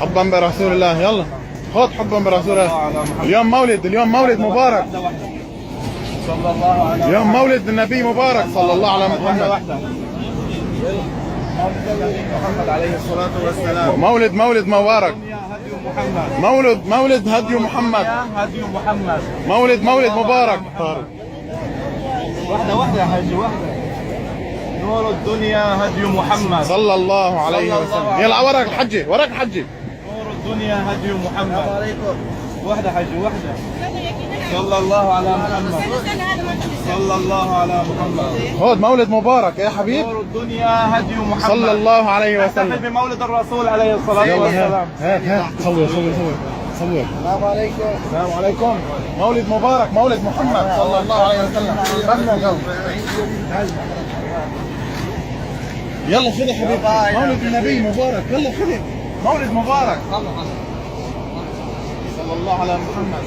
حبا برسول الله. يلا خذ حبا برسول الله. اليوم مولد، اليوم مولد مبارك. صلى الله عليه اليوم مولد النبي مبارك صلى الله على محمد. محمد عليه الصلاة والسلام. مولد مبارك. مولد هدي محمد. هدي محمد. مولد مبارك. واحدة يا حاج، واحدة. نور الدنيا هدي محمد صلى الله عليه وسلم. يلا ورق الحجة، ورق الحجة. نور الدنيا هدي محمد. السلام عليكم. واحدة حاج، واحدة. صلى الله على محمد. صلى الله على محمد. خذ مولد مبارك يا حبيب. نور الدنيا هدي محمد صلى الله عليه وسلم. نحتفل بمولد الرسول عليه الصلاة والسلام. هات صور. السلام عليكم. السلام عليكم. مولد مبارك، مولد محمد صلى الله عليه وسلم. يلا خذ يا حبيبي مولد النبي مبارك. يلا خذ مولد مبارك صلى الله على محمد.